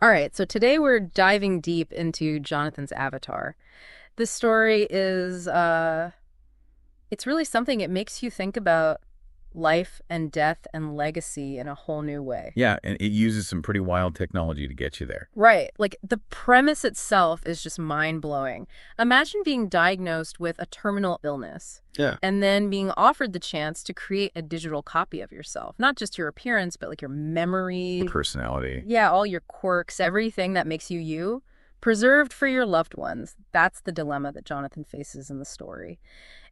All right, so today we're diving deep into Jonathan's avatar. This story is it's really something. It makes you think about life and death and legacy in a whole new way. Yeah, and it uses some pretty wild technology to get you there. Right. Like the premise itself is just mind-blowing. Imagine being diagnosed with a terminal illness Yeah. and then being offered the chance to create a digital copy of yourself. Not just your appearance, but like your memory. Personality. Yeah, all your quirks, everything that makes you you, preserved for your loved ones. That's the dilemma that Jonathan faces in the story.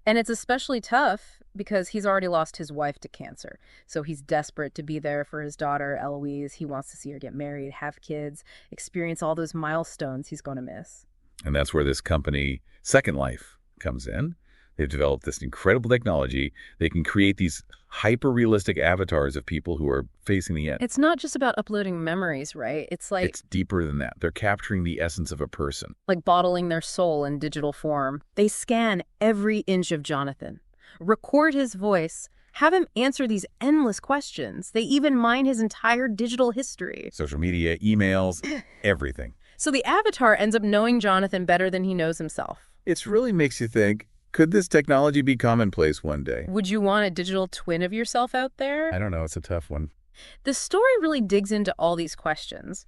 And it's especially tough because he's already lost his wife to cancer. So he's desperate to be there for his daughter, Eloise. He wants to see her get married, have kids, experience all those milestones he's going to miss. And that's where this company, Second Life, comes in. They've developed this incredible technology. They can create these hyper-realistic avatars of people who are facing the end. It's not just about uploading memories, right? It's like It's deeper than that. They're capturing the essence of a person. bottling their soul in digital form. They scan every inch of Jonathan, record his voice, have him answer these endless questions. They even mine his entire digital history. Social media, emails, everything. So the avatar ends up knowing Jonathan better than he knows himself. It really makes you think, could this technology be commonplace one day? Would you want a digital twin of yourself out there? I don't know. It's a tough one. The story really digs into all these questions,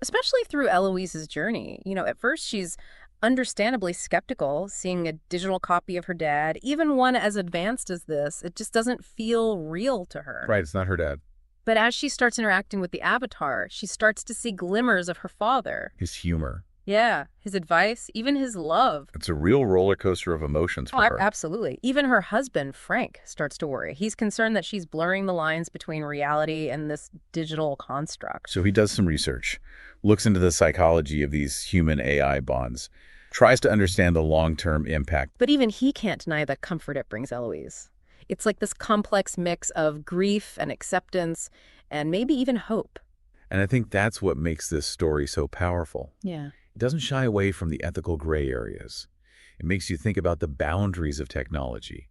especially through Eloise's journey. At first she's understandably skeptical, seeing a digital copy of her dad, even one as advanced as this. It just doesn't feel real to her. Right, it's not her dad. But as she starts interacting with the avatar, she starts to see glimmers of her father. His humor. Yeah, his advice, even his love. It's a real roller coaster of emotions for her. Absolutely. Even her husband, Frank, starts to worry. He's concerned that she's blurring the lines between reality and this digital construct. So he does some research, looks into the psychology of these human-AI bonds, tries to understand the long-term impact. But even he can't deny the comfort it brings Eloise. It's like this complex mix of grief and acceptance and maybe even hope. And I think that's what makes this story so powerful. Yeah. It doesn't shy away from the ethical gray areas. It makes you think about the boundaries of technology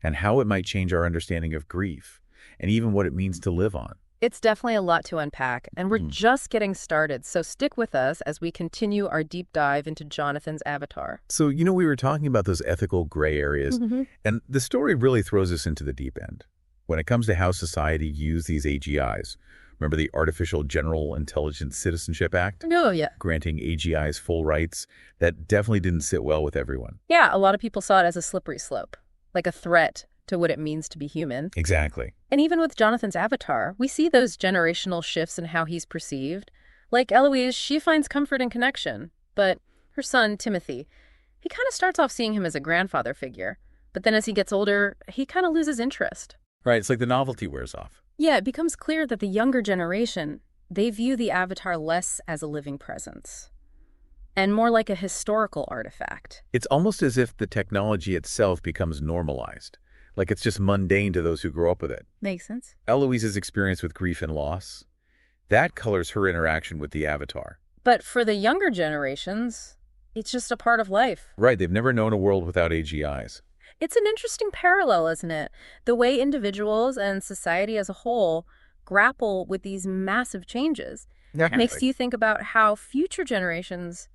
and how it might change our understanding of grief and even what it means to live on. It's definitely a lot to unpack, and we're just getting started, so stick with us as we continue our deep dive into Jonathan's avatar. So, we were talking about those ethical gray areas, and the story really throws us into the deep end. When it comes to how society views these AGIs, remember the Artificial General Intelligence Citizenship Act? Oh, yeah. Granting AGIs full rights, that definitely didn't sit well with everyone. Yeah, a lot of people saw it as a slippery slope, like a threat to what it means to be human. Exactly. And even with Jonathan's avatar, we see those generational shifts in how he's perceived. Like Eloise, she finds comfort and connection. But her son, Timothy, he kind of starts off seeing him as a grandfather figure. But then as he gets older, he kind of loses interest. Right, it's like the novelty wears off. Yeah, it becomes clear that the younger generation, they view the avatar less as a living presence and more like a historical artifact. It's almost as if the technology itself becomes normalized. Like it's just mundane to those who grow up with it. Makes sense. Eloise's experience with grief and loss, that colors her interaction with the avatar. But for the younger generations, it's just a part of life. Right, they've never known a world without AGIs. It's an interesting parallel, isn't it? The way individuals and society as a whole grapple with these massive changes. Makes you think about how future generations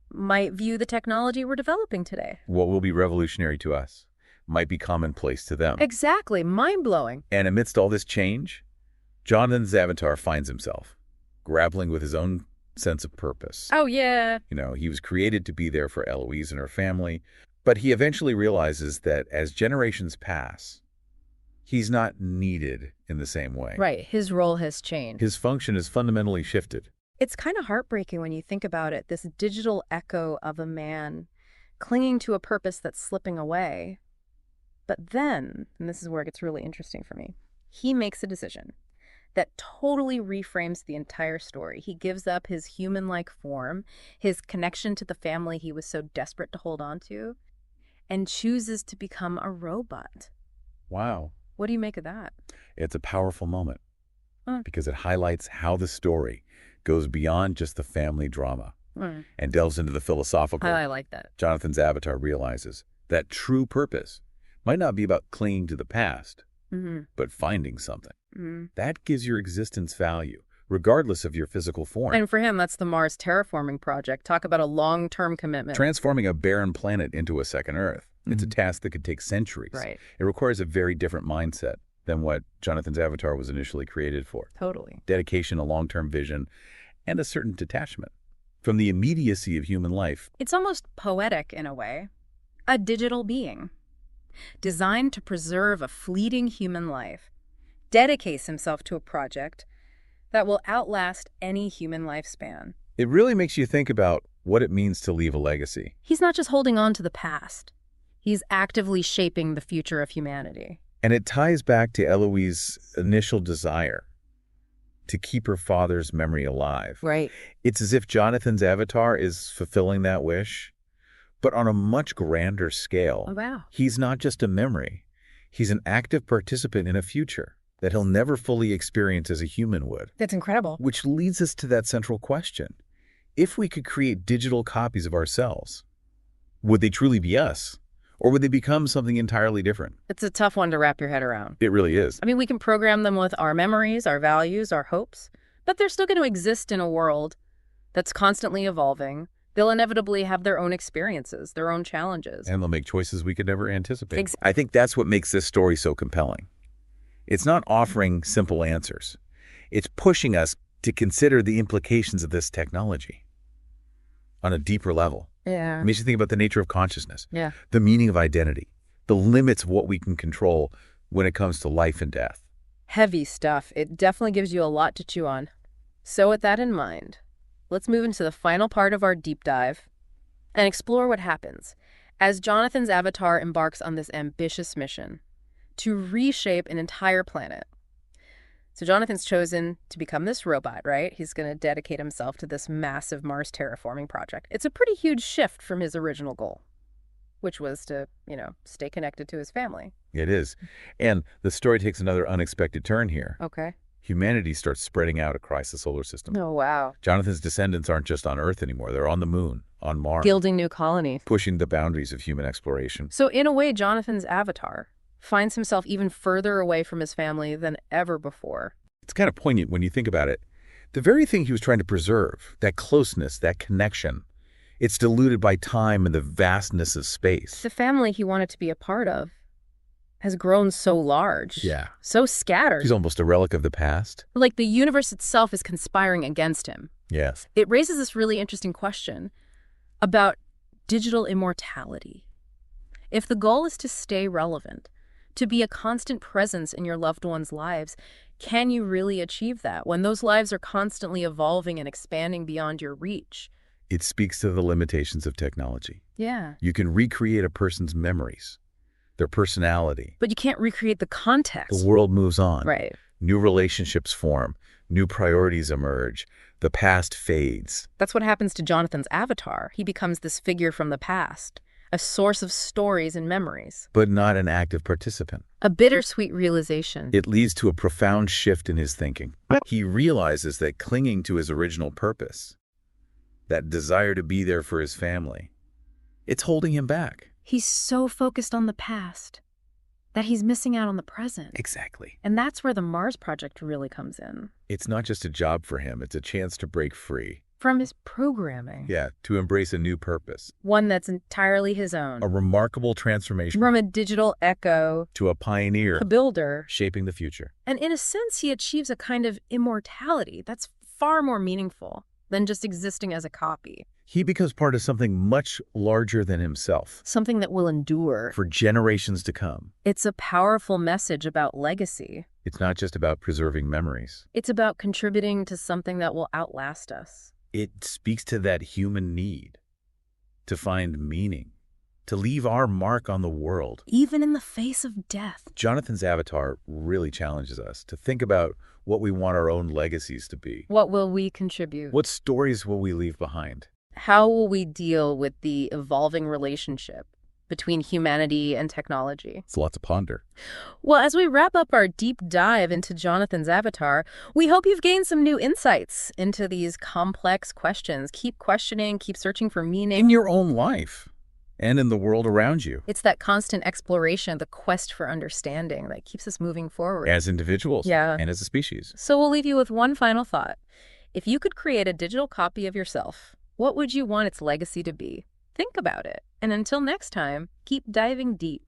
might view the technology we're developing today. What will be revolutionary to us might be commonplace to them. Exactly. Mind-blowing. And amidst all this change, Jonathan's avatar finds himself grappling with his own sense of purpose. Oh, yeah. He was created to be there for Eloise and her family, but he eventually realizes that as generations pass, he's not needed in the same way. Right. His role has changed. His function has fundamentally shifted. It's kind of heartbreaking when you think about it, this digital echo of a man clinging to a purpose that's slipping away. But then, and this is where it gets really interesting for me, he makes a decision that totally reframes the entire story. He gives up his human-like form, his connection to the family he was so desperate to hold on to, and chooses to become a robot. Wow. What do you make of that? It's a powerful moment because it highlights how the story goes beyond just the family drama and delves into the philosophical. I like that. Jonathan's avatar realizes that true purpose might not be about clinging to the past, but finding something. That gives your existence value, regardless of your physical form. And for him, that's the Mars terraforming project. Talk about a long-term commitment. Transforming a barren planet into a second Earth. It's a task that could take centuries. Right. It requires a very different mindset than what Jonathan's avatar was initially created for. Totally. Dedication, a long-term vision, and a certain detachment from the immediacy of human life. It's almost poetic in a way. A digital being, designed to preserve a fleeting human life, dedicates himself to a project that will outlast any human lifespan. It really makes you think about what it means to leave a legacy. He's not just holding on to the past. He's actively shaping the future of humanity. And it ties back to Eloise's initial desire to keep her father's memory alive. Right. It's as if Jonathan's avatar is fulfilling that wish, but on a much grander scale. Oh, wow. He's not just a memory. He's an active participant in a future that he'll never fully experience as a human would. That's incredible. Which leads us to that central question. If we could create digital copies of ourselves, would they truly be us? Or would they become something entirely different? It's a tough one to wrap your head around. It really is. I mean, we can program them with our memories, our values, our hopes, but they're still going to exist in a world that's constantly evolving. They'll inevitably have their own experiences, their own challenges. And they'll make choices we could never anticipate. I think that's what makes this story so compelling. It's not offering simple answers. It's pushing us to consider the implications of this technology on a deeper level. Yeah. It makes you think about the nature of consciousness, Yeah. the meaning of identity, the limits of what we can control when it comes to life and death. Heavy stuff. It definitely gives you a lot to chew on. So with that in mind, let's move into the final part of our deep dive and explore what happens as Jonathan's avatar embarks on this ambitious mission to reshape an entire planet. So Jonathan's chosen to become this robot, right? He's going to dedicate himself to this massive Mars terraforming project. It's a pretty huge shift from his original goal, which was to, stay connected to his family. It is. And the story takes another unexpected turn here. Okay. Humanity starts spreading out across the solar system. Oh, wow. Jonathan's descendants aren't just on Earth anymore. They're on the moon, on Mars. Gilding new colonies. Pushing the boundaries of human exploration. So in a way, Jonathan's avatar finds himself even further away from his family than ever before. It's kind of poignant when you think about it. The very thing he was trying to preserve, that closeness, that connection, it's diluted by time and the vastness of space. The family he wanted to be a part of has grown so large. Yeah. So scattered. He's almost a relic of the past. Like the universe itself is conspiring against him. Yes. It raises this really interesting question about digital immortality. If the goal is to stay relevant, to be a constant presence in your loved ones' lives, can you really achieve that when those lives are constantly evolving and expanding beyond your reach? It speaks to the limitations of technology. Yeah. You can recreate a person's memories, their personality. But you can't recreate the context. The world moves on. Right. New relationships form. New priorities emerge. The past fades. That's what happens to Jonathan's avatar. He becomes this figure from the past, a source of stories and memories. But not an active participant. A bittersweet realization. It leads to a profound shift in his thinking. He realizes that clinging to his original purpose, that desire to be there for his family, it's holding him back. He's so focused on the past that he's missing out on the present. Exactly. And that's where the Mars project really comes in. It's not just a job for him. It's a chance to break free. From his programming. Yeah, to embrace a new purpose. One that's entirely his own. A remarkable transformation. From a digital echo to a pioneer. A builder. Shaping the future. And in a sense, he achieves a kind of immortality that's far more meaningful than just existing as a copy. He becomes part of something much larger than himself. Something that will endure. For generations to come. It's a powerful message about legacy. It's not just about preserving memories. It's about contributing to something that will outlast us. It speaks to that human need to find meaning, to leave our mark on the world. Even in the face of death. Jonathan's avatar really challenges us to think about what we want our own legacies to be. What will we contribute? What stories will we leave behind? How will we deal with the evolving relationship between humanity and technology? It's a lot to ponder. Well, as we wrap up our deep dive into Jonathan's avatar, we hope you've gained some new insights into these complex questions. Keep questioning, keep searching for meaning. In your own life. and in the world around you It's that constant exploration, the quest for understanding that keeps us moving forward. as individuals Yeah. and as a species. So we'll leave you with one final thought. If you could create a digital copy of yourself, what would you want its legacy to be? Think about it. And until next time, keep diving deep.